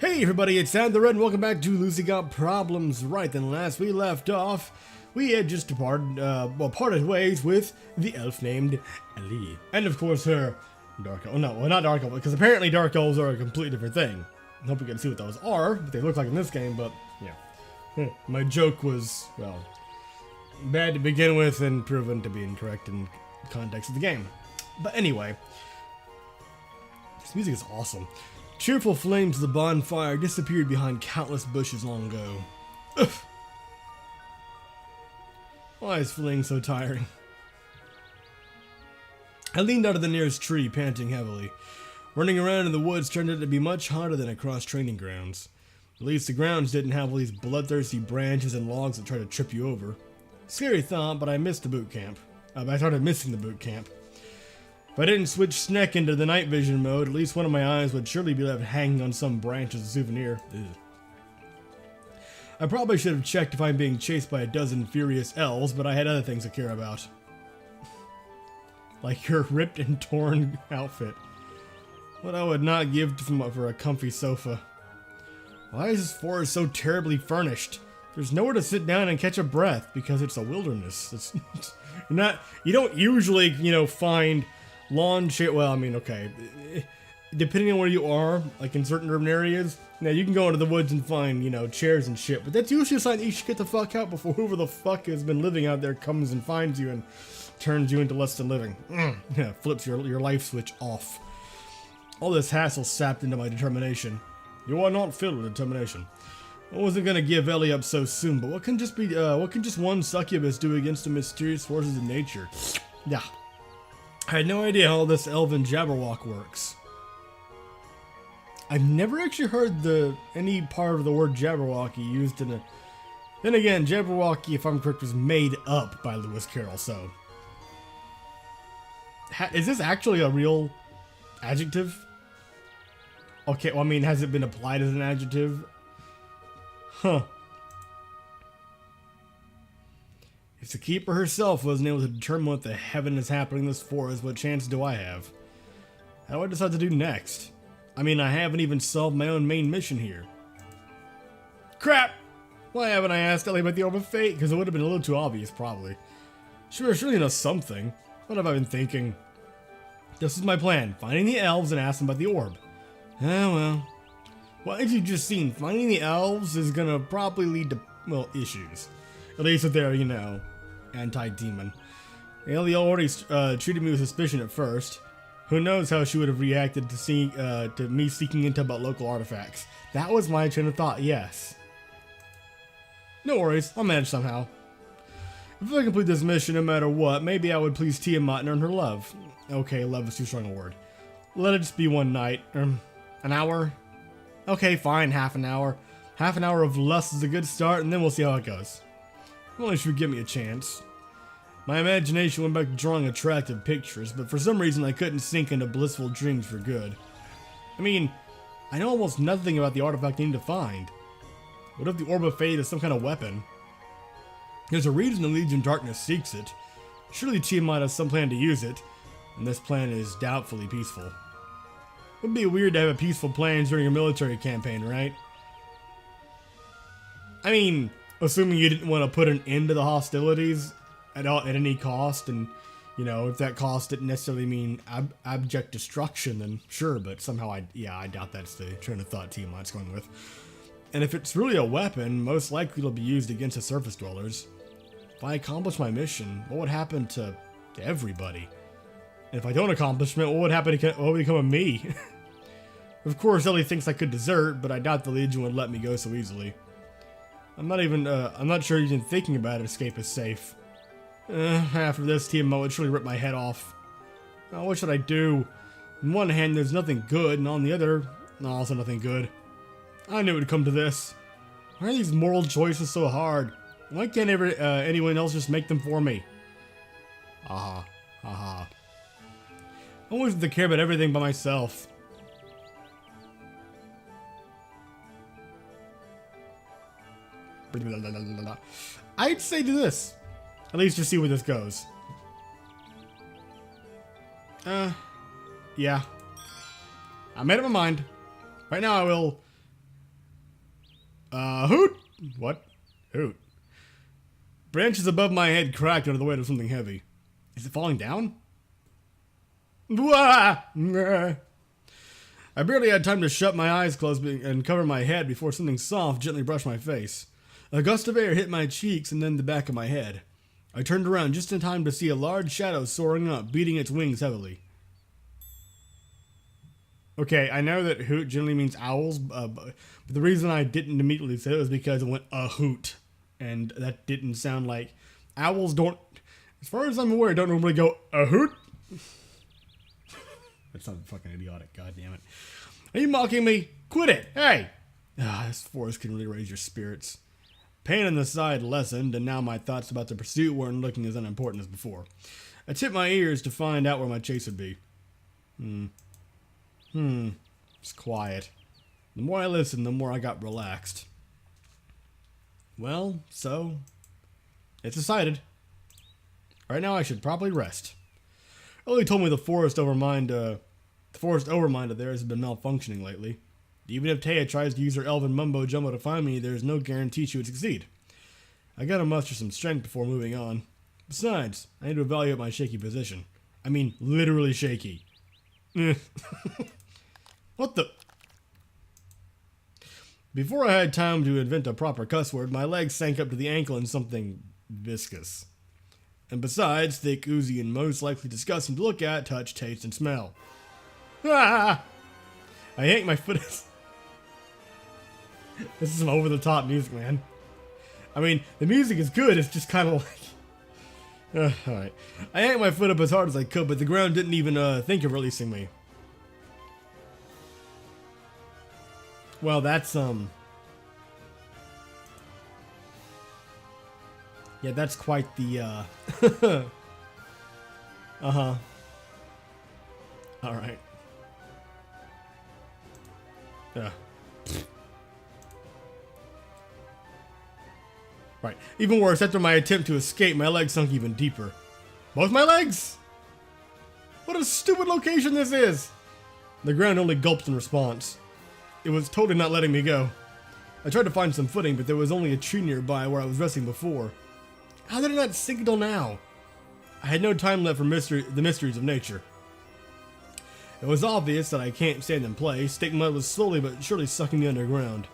Hey everybody, it's Sam the Red and welcome back to Lucy Got Problems. Right then, last we left off, we had just parted ways with the elf named Ellie. And of course her dark elf, no, well not dark elf, because apparently dark elves are a completely different thing. I hope you can see what those are, what they look like in this game, but yeah. My joke was, well, bad to begin with and proven to be incorrect in the context of the game. But anyway, this music is awesome. Cheerful flames of the bonfire disappeared behind countless bushes long ago. Ugh. Why is fleeing so tiring? I leaned out of the nearest tree, panting heavily. Running around in the woods turned out to be much harder than across training grounds. At least the grounds didn't have all these bloodthirsty branches and logs that try to trip you over. Scary thought, but I missed the boot camp. I started missing the boot camp. If I didn't switch Sneck into the night vision mode, at least one of my eyes would surely be left hanging on some branch as a souvenir. Ugh. I probably should have checked if I'm being chased by a dozen furious elves, but I had other things to care about. Like your ripped and torn outfit. What I would not give for a comfy sofa. Why is this forest so terribly furnished? There's nowhere to sit down and catch a breath because it's a wilderness. You don't usually, find lawn shade. Well, I mean, okay. Depending on where you are, like in certain urban areas, now you can go into the woods and find, chairs and shit. But that's usually a sign that you should get the fuck out before whoever the fuck has been living out there comes and finds you and turns you into less than living. Yeah, flips your life switch off. All this hassle sapped into my determination. You are not filled with determination. I wasn't gonna give Ellie up so soon, but what can just one succubus do against the mysterious forces of nature? Yeah. I had no idea how this elven jabberwock works. I've never actually heard any part of the word jabberwocky used in a... Then again, jabberwocky, if I'm correct, was made up by Lewis Carroll, so... Is this actually a real adjective? Okay, well, I mean, has it been applied as an adjective? Huh. If the keeper herself wasn't able to determine what the heaven is happening in this forest, what chance do I have? How do I decide to do next? I mean, I haven't even solved my own main mission here. Crap! Why haven't I asked Ellie about the Orb of Fate? Because it would have been a little too obvious, probably. Sure, surely knows something. What have I been thinking? This is my plan. Finding the elves and asking about the orb. Oh, well. Well, as you've just seen, finding the elves is gonna probably lead to, well, issues. At least if they're, anti-demon. Ellie already treated me with suspicion at first. Who knows how she would have reacted to me seeking into about local artifacts. That was my train of thought, yes. No worries, I'll manage somehow. If I complete this mission no matter what, maybe I would please Tiamat and earn her love. Okay, love is too strong a word. Let it just be one night. An hour? Okay, fine, half an hour. Half an hour of lust is a good start, and then we'll see how it goes. Only she would give me a chance. My imagination went back to drawing attractive pictures, but for some reason I couldn't sink into blissful dreams for good. I mean, I know almost nothing about the artifact I need to find. What if the Orb of Fate is some kind of weapon? There's a reason the Legion of Darkness seeks it. Surely Tiamat has some plan to use it, and this plan is doubtfully peaceful. It would be weird to have a peaceful plan during a military campaign, right? I mean, assuming you didn't want to put an end to the hostilities at any cost, and, if that cost didn't necessarily mean abject destruction, then sure, but somehow I doubt that's the train of thought Tiamat's going with. And if it's really a weapon, most likely it'll be used against the surface dwellers. If I accomplish my mission, what would happen to everybody? And if I don't accomplish it, what would become of me? Of course, Ellie thinks I could desert, but I doubt the Legion would let me go so easily. I'm not sure even thinking about it, escape is safe. After this, Tiamat would surely rip my head off. Oh, what should I do? On one hand, there's nothing good, and on the other, also nothing good. I knew it would come to this. Why are these moral choices so hard? Why can't anyone else just make them for me? Aha. Aha. I wanted to care about everything by myself. I'd say do this. At least just see where this goes. Yeah. I made up my mind. Right now I will Hoot! What? Hoot. Branches above my head cracked under the weight of something heavy. Is it falling down? Wah! I barely had time to shut my eyes closed and cover my head before something soft gently brushed my face. A gust of air hit my cheeks and then the back of my head. I turned around just in time to see a large shadow soaring up, beating its wings heavily. Okay, I know that hoot generally means owls, but the reason I didn't immediately say it was because it went a hoot. And that didn't sound like... Owls don't... As far as I'm aware, don't normally go a hoot. That sounds fucking idiotic, goddammit. Are you mocking me? Quit it! Hey! This forest can really raise your spirits. Pain in the side lessened, and now my thoughts about the pursuit weren't looking as unimportant as before. I tipped my ears to find out where my chase would be. It's quiet. The more I listened, the more I got relaxed. Well, so... It's decided. Right now I should probably rest. Ellie told me the forest overmind of theirs has been malfunctioning lately. Even if Taya tries to use her elven mumbo jumbo to find me, there's no guarantee she would succeed. I gotta muster some strength before moving on. Besides, I need to evaluate my shaky position. I mean, literally shaky. What the... Before I had time to invent a proper cuss word, my legs sank up to the ankle in something viscous. And besides, thick, oozy, and most likely disgusting to look at, touch, taste, and smell. Ah! I yanked my foot... This is some over-the-top music, man. I mean, the music is good, it's just kind of like... Alright. I yanked my foot up as hard as I could, but the ground didn't even think of releasing me. Well, that's, yeah, that's quite the, Uh-huh. Alright. Yeah. Right. Even worse, after my attempt to escape, my legs sunk even deeper. Both my legs? What a stupid location this is! The ground only gulped in response. It was totally not letting me go. I tried to find some footing, but there was only a tree nearby where I was resting before. How did it not sink until now? I had no time left for the mysteries of nature. It was obvious that I can't stand in place. Thick mud was slowly but surely sucking me underground.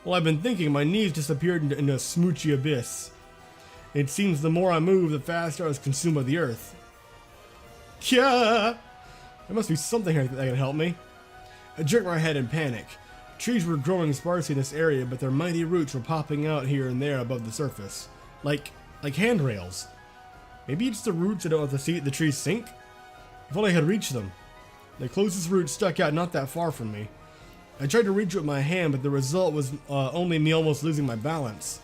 While I've been thinking, my knees disappeared into a smoochy abyss. It seems the more I moved, the faster I was consumed by the earth. Yeah! There must be something here that can help me. I jerked my head in panic. Trees were growing sparsely in this area, but their mighty roots were popping out here and there above the surface. Like handrails. Maybe it's the roots that don't let the trees sink? If only I had reached them. The closest root stuck out not that far from me. I tried to reach it with my hand, but the result was only me almost losing my balance.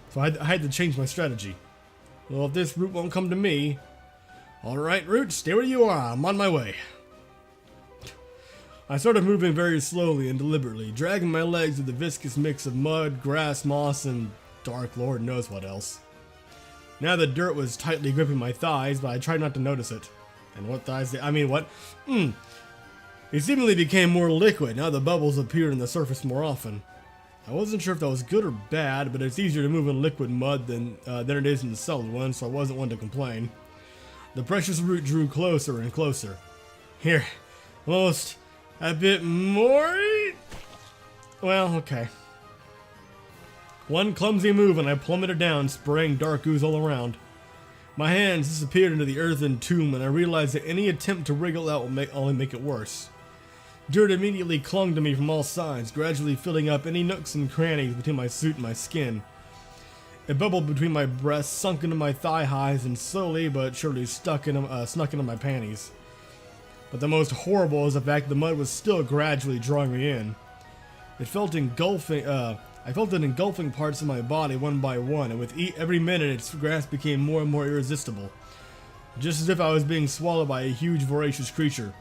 So I had to change my strategy. Well, if this root won't come to me... Alright, root, stay where you are. I'm on my way. I started moving very slowly and deliberately, dragging my legs through the viscous mix of mud, grass, moss, and dark Lord knows what else. Now the dirt was tightly gripping my thighs, but I tried not to notice it. And what thighs? I mean, what? It seemingly became more liquid. Now the bubbles appeared on the surface more often. I wasn't sure if that was good or bad, but it's easier to move in liquid mud than it is in the solid one, so I wasn't one to complain. The precious root drew closer and closer. Here, almost a bit more. Well, okay. One clumsy move and I plummeted down, spraying dark ooze all around. My hands disappeared into the earthen tomb, and I realized that any attempt to wriggle out will only make it worse. Dirt immediately clung to me from all sides, gradually filling up any nooks and crannies between my suit and my skin. It bubbled between my breasts, sunk into my thigh highs, and slowly but surely snuck into my panties. But the most horrible is the fact the mud was still gradually drawing me in. It felt engulfing. I felt it engulfing parts of my body one by one, and with every minute its grasp became more and more irresistible, just as if I was being swallowed by a huge voracious creature.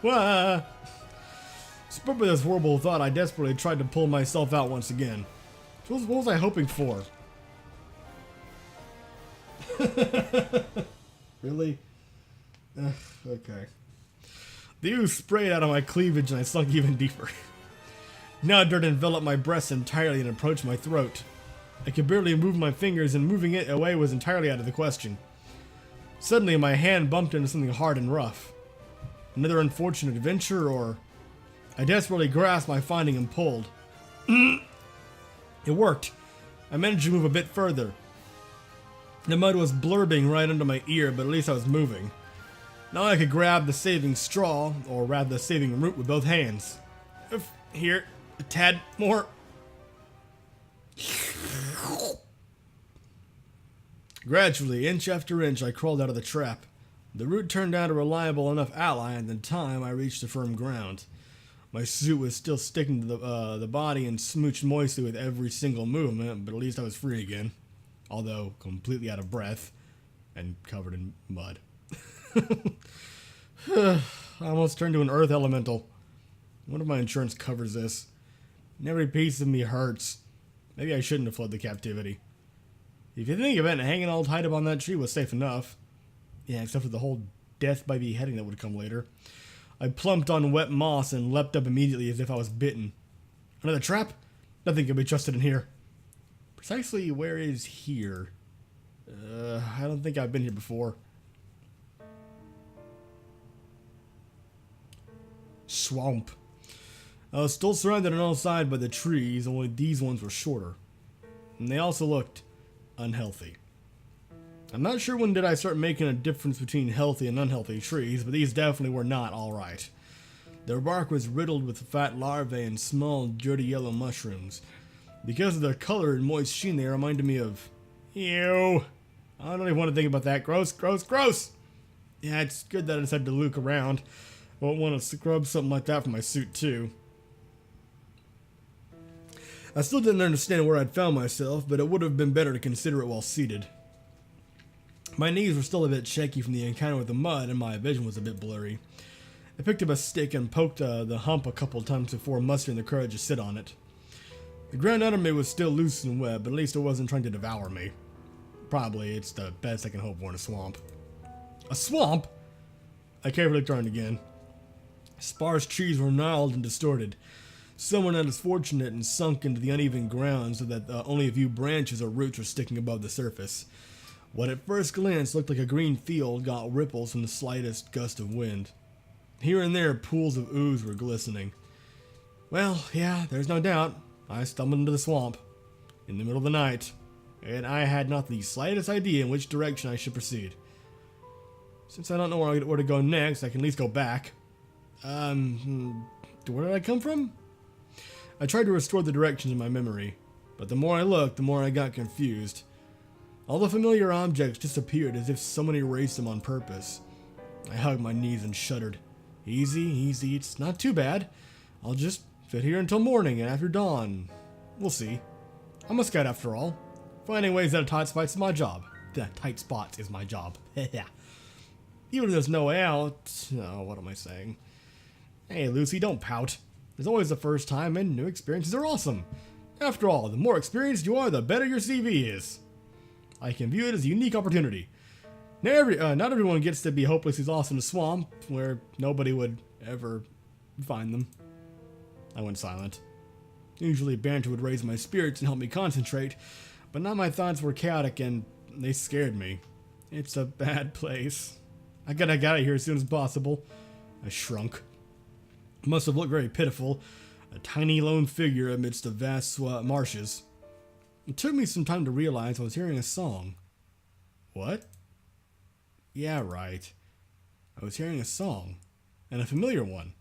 Wah! Spurred by this horrible thought, I desperately tried to pull myself out once again. What was I hoping for? Really? Okay. The ooze sprayed out of my cleavage and I sunk even deeper. Now dirt enveloped my breast entirely and approached my throat. I could barely move my fingers, and moving it away was entirely out of the question. Suddenly, my hand bumped into something hard and rough. Another unfortunate adventure, or... I desperately grasped my finding and pulled. It worked. I managed to move a bit further. The mud was blurbing right under my ear, but at least I was moving. Now I could grab the saving straw, or rather the saving root, with both hands. Here, a tad more. Gradually, inch after inch, I crawled out of the trap. The root turned out a reliable enough ally, and in time I reached the firm ground. My suit was still sticking to the body and smooched moistly with every single movement, but at least I was free again. Although completely out of breath and covered in mud. I almost turned to an earth elemental. I wonder if my insurance covers this. And every piece of me hurts. Maybe I shouldn't have fled the captivity. If you think of it, hanging all tied up on that tree was safe enough. Yeah, except for the whole death by beheading that would come later. I plumped on wet moss and leapt up immediately as if I was bitten. Another trap? Nothing can be trusted in here. Precisely where is here? I don't think I've been here before. Swamp. I was still surrounded on all sides by the trees, only these ones were shorter. And they also looked unhealthy. I'm not sure when did I start making a difference between healthy and unhealthy trees, but these definitely were not alright. Their bark was riddled with fat larvae and small, dirty yellow mushrooms. Because of their color and moist sheen, they reminded me of... Ew! I don't even want to think about that. Gross, gross, gross! Yeah, it's good that I decided to look around. I won't want to scrub something like that from my suit, too. I still didn't understand where I'd found myself, but it would have been better to consider it while seated. My knees were still a bit shaky from the encounter with the mud, and my vision was a bit blurry. I picked up a stick and poked the hump a couple of times before mustering the courage to sit on it. The ground under me was still loose and wet, but at least it wasn't trying to devour me. Probably it's the best I can hope for in a swamp. A swamp? I carefully turned again. Sparse trees were gnarled and distorted. Some were not as fortunate and sunk into the uneven ground so that only a few branches or roots were sticking above the surface. What at first glance looked like a green field got ripples from the slightest gust of wind. Here and there, pools of ooze were glistening. Well, yeah, there's no doubt. I stumbled into the swamp in the middle of the night, and I had not the slightest idea in which direction I should proceed. Since I don't know where to go next, I can at least go back. Where did I come from? I tried to restore the directions in my memory, but the more I looked, the more I got confused. All the familiar objects disappeared as if someone erased them on purpose. I hugged my knees and shuddered. Easy, easy, it's not too bad. I'll just sit here until morning and after dawn. We'll see. I'm a scout after all. Finding ways out of tight spots is my job. Tight spots is my job. Even if there's no way out... Oh, what am I saying? Hey, Lucy, don't pout. There's always the first time, and new experiences are awesome. After all, the more experienced you are, the better your CV is. I can view it as a unique opportunity. Not everyone gets to be hopelessly lost in a swamp where nobody would ever find them. I went silent. Usually banter would raise my spirits and help me concentrate, but now my thoughts were chaotic and they scared me. It's a bad place. I gotta get out of here as soon as possible. I shrunk. It must have looked very pitiful, a tiny lone figure amidst the vast marshes. It took me some time to realize I was hearing a song. What? Yeah, right. I was hearing a song, and a familiar one.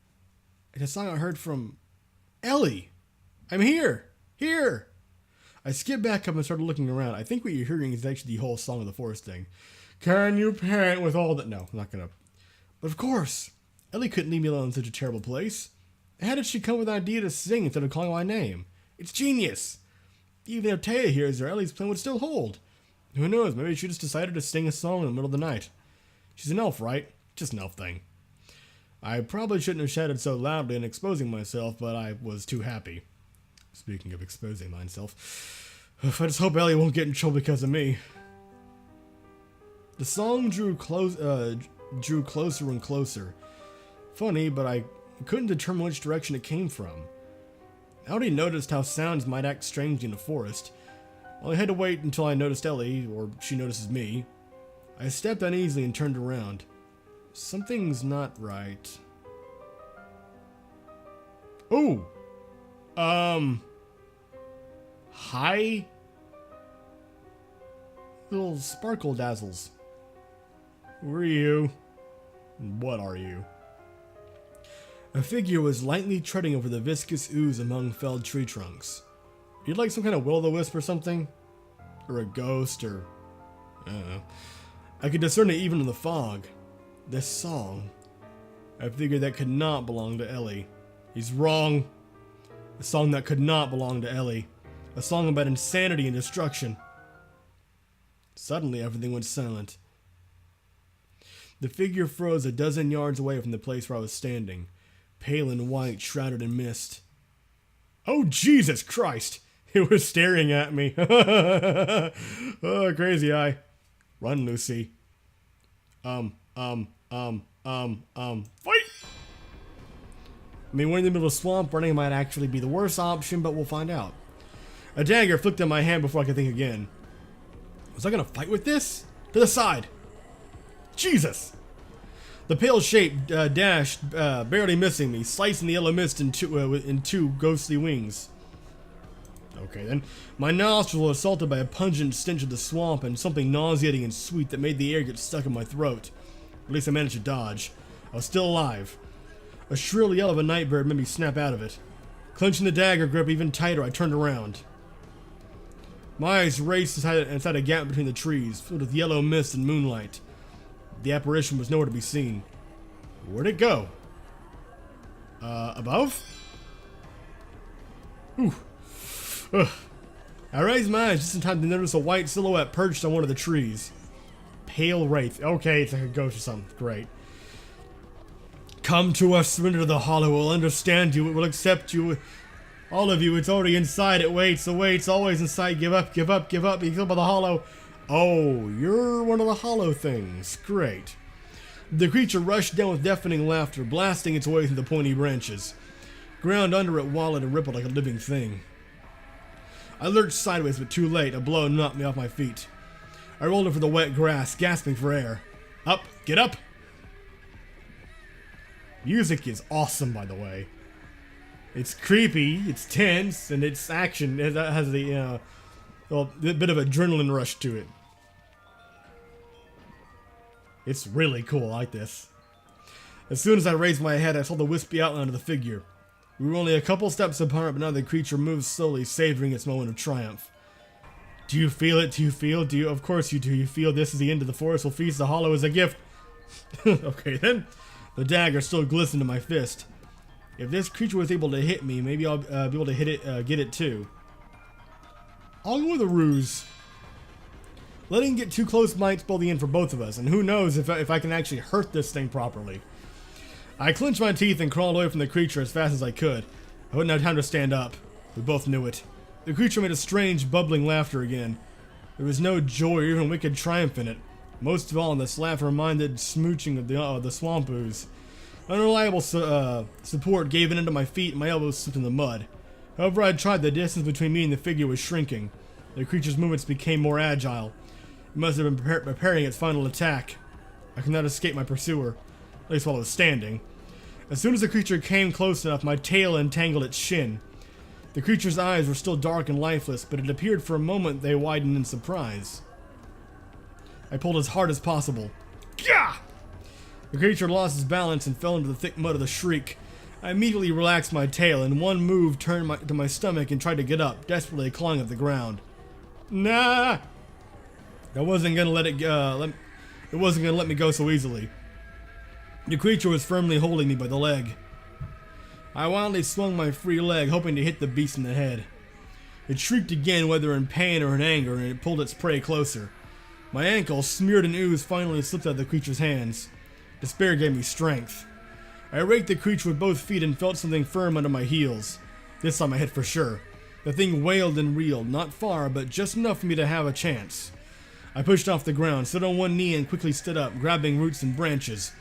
It's a song I heard from Ellie. I'm here! Here! I skipped back up and started looking around. I think what you're hearing is actually the whole Song of the Forest thing. Can you pant with all that? No, I'm not gonna. But of course, Ellie couldn't leave me alone in such a terrible place. How did she come with the idea to sing instead of calling my name? It's genius! Even if Taya hears her, Ellie's plan would still hold. Who knows, maybe she just decided to sing a song in the middle of the night. She's an elf, right? Just an elf thing. I probably shouldn't have shouted so loudly and exposing myself, but I was too happy. Speaking of exposing myself, I just hope Ellie won't get in trouble because of me. The song drew closer and closer. Funny, but I couldn't determine which direction it came from. I already noticed how sounds might act strangely in a forest. I had to wait until I noticed Ellie, or she notices me. I stepped uneasily and turned around. Something's not right. Ooh! Hi? Little sparkle dazzles. Who are you? What are you? A figure was lightly treading over the viscous ooze among felled tree trunks. You'd like some kind of will-o-the-wisp or something? Or a ghost, or... I don't know. I could discern it even in the fog. This song. I figured that could not belong to Ellie. He's wrong. A song that could not belong to Ellie. A song about insanity and destruction. Suddenly, everything went silent. The figure froze a dozen yards away from the place where I was standing, pale and white, shrouded in mist. Oh, Jesus Christ! It was staring at me. Oh, crazy eye. Run, Lucy. Fight! I mean, we're in the middle of a swamp. Running might actually be the worst option, but we'll find out. A dagger flicked in my hand before I could think again. Was I gonna fight with this? To the side! Jesus! The pale shape dashed, barely missing me, slicing the yellow mist in two ghostly wings. Okay then. My nostrils were assaulted by a pungent stench of the swamp and something nauseating and sweet that made the air get stuck in my throat. At least I managed to dodge. I was still alive. A shrill yell of a nightbird made me snap out of it. Clenching the dagger grip even tighter, I turned around. My eyes raced inside a gap between the trees, filled with yellow mist and moonlight. The apparition was nowhere to be seen. Where'd it go? Above? Ooh. Ugh. I raised my eyes just in time to notice a white silhouette perched on one of the trees. Pale wraith. Okay, it's like a ghost or something. Great. Come to us, surrender to the hollow. We'll understand you. It will accept you. All of you, it's already inside. It waits, always inside. Give up, give up, give up. Be killed by the hollow. Oh, you're one of the hollow things. Great. The creature rushed down with deafening laughter, blasting its way through the pointy branches. Ground under it wallowed and rippled like a living thing. I lurched sideways, but too late. A blow knocked me off my feet. I rolled over the wet grass, gasping for air. Up, get up! Music is awesome, by the way. It's creepy, it's tense, and it's action. It has the, a bit of adrenaline rush to it. It's really cool, I like this. As soon as I raised my head, I saw the wispy outline of the figure. We were only a couple steps apart, but now the creature moved slowly, savoring its moment of triumph. Do you feel it? Do you feel? Do you? Of course you do. You feel this is the end of the forest will feast the hollow as a gift. Okay then. The dagger still glistened in my fist. If this creature was able to hit me, maybe I'll be able to hit it, get it too. I'll go with a ruse. Letting it get too close might spell the end for both of us, and who knows if I can actually hurt this thing properly. I clenched my teeth and crawled away from the creature as fast as I could. I wouldn't have time to stand up. We both knew it. The creature made a strange, bubbling laughter again. There was no joy or even wicked triumph in it. Most of all, this laugh reminded smooching of the swamp ooze. Unreliable support gave in into my feet and my elbows slipped in the mud. However I tried, the distance between me and the figure was shrinking. The creature's movements became more agile. It must have been preparing its final attack. I could not escape my pursuer, at least while I was standing. As soon as the creature came close enough, my tail entangled its shin. The creature's eyes were still dark and lifeless, but it appeared for a moment they widened in surprise. I pulled as hard as possible. Gah! The creature lost its balance and fell into the thick mud of the shriek. I immediately relaxed my tail and one move turned to my stomach and tried to get up, desperately clawing at the ground. Nah! I wasn't gonna let it wasn't gonna let me go so easily. The creature was firmly holding me by the leg. I wildly swung my free leg, hoping to hit the beast in the head. It shrieked again, whether in pain or in anger, and it pulled its prey closer. My ankle, smeared in ooze, finally slipped out of the creature's hands. Despair gave me strength. I raked the creature with both feet and felt something firm under my heels. This time I hit for sure. The thing wailed and reeled, not far, but just enough for me to have a chance. I pushed off the ground, stood on one knee, and quickly stood up, grabbing roots and branches.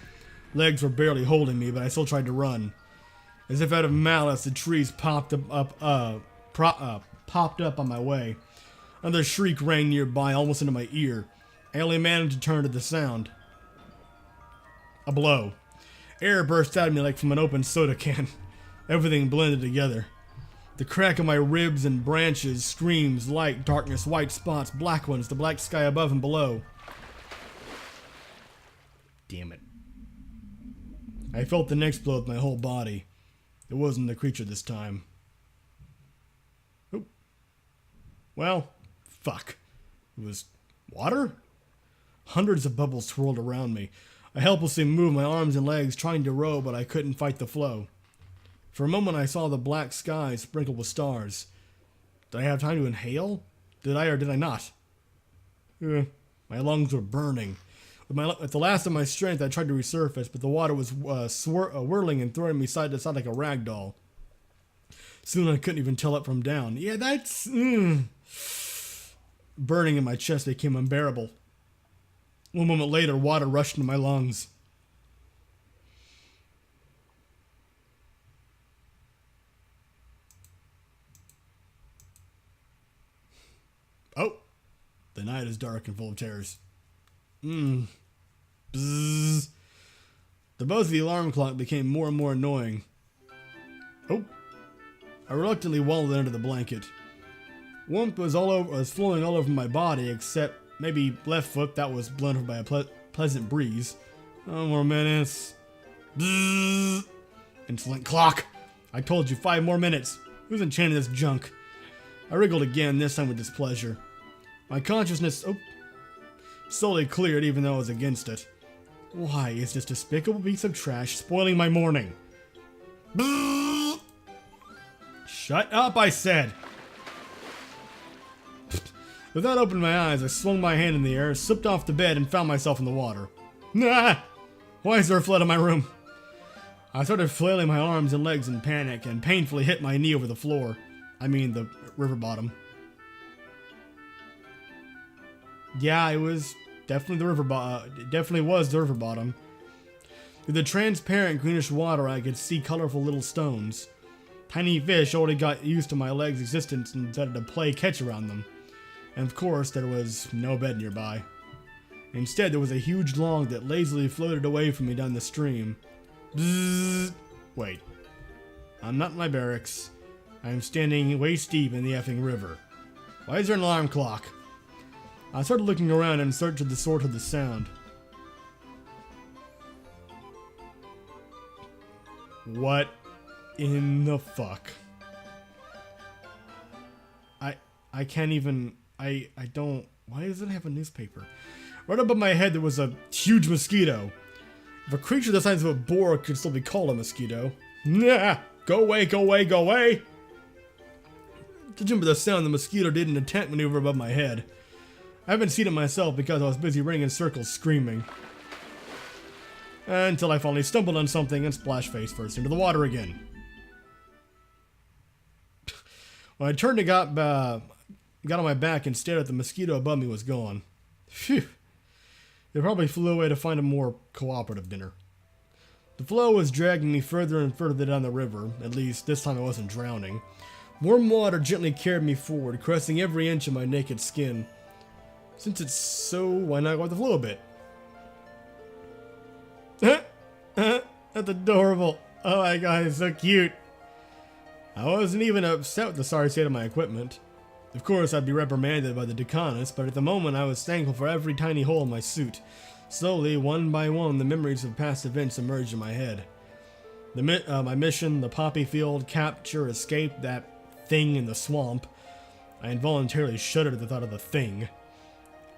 Legs were barely holding me, but I still tried to run. As if out of malice, the trees popped up on my way. Another shriek rang nearby, almost into my ear. I only managed to turn to the sound. A blow. Air burst out of me like from an open soda can. Everything blended together. The crack of my ribs and branches, screams, light, darkness, white spots, black ones, the black sky above and below. Damn it. I felt the next blow with my whole body. It wasn't the creature this time. Oop. Well, fuck. It was water? Hundreds of bubbles swirled around me. I helplessly moved my arms and legs, trying to row, but I couldn't fight the flow. For a moment I saw the black sky sprinkled with stars. Did I have time to inhale? Did I or did I not? My lungs were burning. At the last of my strength I tried to resurface, but the water was whirling and throwing me side to side like a rag doll. Soon I couldn't even tell up from down. Yeah, that's... Burning in my chest became unbearable. One moment later, water rushed into my lungs. Oh, the night is dark and full of terrors. Bzzz. The buzz of the alarm clock became more and more annoying. Oh, I reluctantly wallowed under the blanket. Warmth was flowing all over my body, except maybe left foot that was blown over by a pleasant breeze. Oh, more minutes. Bzzz. Insolent clock. I told you 5 more minutes. Who's enchanted this junk? I wriggled again, this time with displeasure. My consciousness slowly cleared, even though I was against it. Why is this despicable piece of trash spoiling my morning? Bzzz. Shut up, I said! Without opening my eyes, I swung my hand in the air, slipped off the bed, and found myself in the water. Nah! Why is there a flood in my room? I started flailing my arms and legs in panic, and painfully hit my knee over the floor. I mean, the river bottom. Yeah, it was definitely the river bottom. It definitely was the river bottom. Through the transparent greenish water, I could see colorful little stones. Tiny fish already got used to my legs' existence and decided to play catch around them. And of course, there was no bed nearby. Instead, there was a huge log that lazily floated away from me down the stream. Bzzz. Wait. I'm not in my barracks. I am standing waist deep in the effing river. Why is there an alarm clock? I started looking around in search of the source of the sound. What in the fuck? I can't even... I don't... Why does it have a newspaper? Right above my head there was a huge mosquito. If a creature the size of a boar could still be called a mosquito. Nah! Go away, go away, go away! Judging by the sound, the mosquito did an attempt maneuver above my head. I haven't seen it myself because I was busy running in circles screaming. Until I finally stumbled on something and splashed face first into the water again. When I turned and got on my back and stared at the mosquito above me was gone. Phew. They probably flew away to find a more cooperative dinner. The flow was dragging me further and further down the river. At least, this time I wasn't drowning. Warm water gently carried me forward, caressing every inch of my naked skin. Since it's so, why not go with the flow a bit? That's adorable. Oh my god, it's so cute. I wasn't even upset with the sorry state of my equipment. Of course, I'd be reprimanded by the decanus, but at the moment I was thankful for every tiny hole in my suit. Slowly, one by one, the memories of past events emerged in my head. My mission, the poppy field, capture, escape, that thing in the swamp. I involuntarily shuddered at the thought of the thing.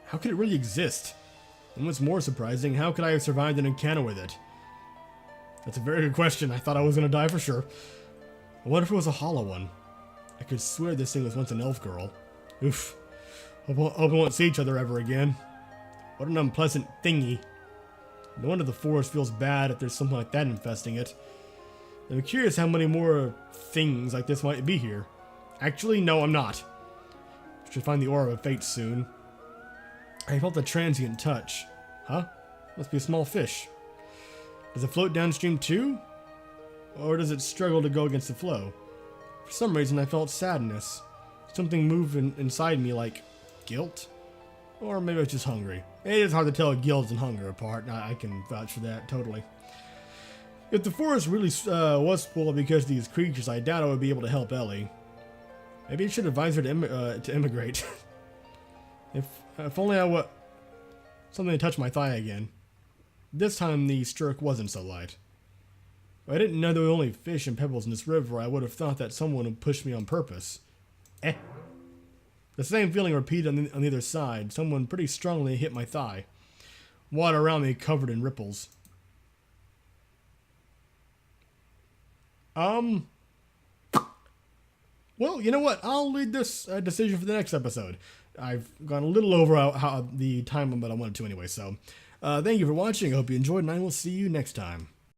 How could it really exist? And what's more surprising, how could I have survived an encounter with it? That's a very good question. I thought I was gonna die for sure. I wonder if it was a hollow one. I could swear this thing was once an elf girl. Oof. Hope we won't see each other ever again. What an unpleasant thingy. No wonder the forest feels bad if there's something like that infesting it. I'm curious how many more things like this might be here. Actually, no, I'm not. Should find the Aura of Fate soon. I felt a transient touch. Huh? Must be a small fish. Does it float downstream too? Or does it struggle to go against the flow? For some reason, I felt sadness. Something moved inside me like guilt? Or maybe I was just hungry. It is hard to tell guilt and hunger apart. I can vouch for that, totally. If the forest really was spoiled because of these creatures, I doubt I would be able to help Ellie. Maybe I should advise her to immigrate. If only I would... Something to touch my thigh again. This time the stroke wasn't so light. If I didn't know there were only fish and pebbles in this river, I would have thought that someone would push me on purpose. The same feeling repeated on the other side. Someone pretty strongly hit my thigh. Water around me covered in ripples. Well, you know what? I'll leave this decision for the next episode. I've gone a little over how the time limit I wanted to anyway, so thank you for watching. I hope you enjoyed, and I will see you next time.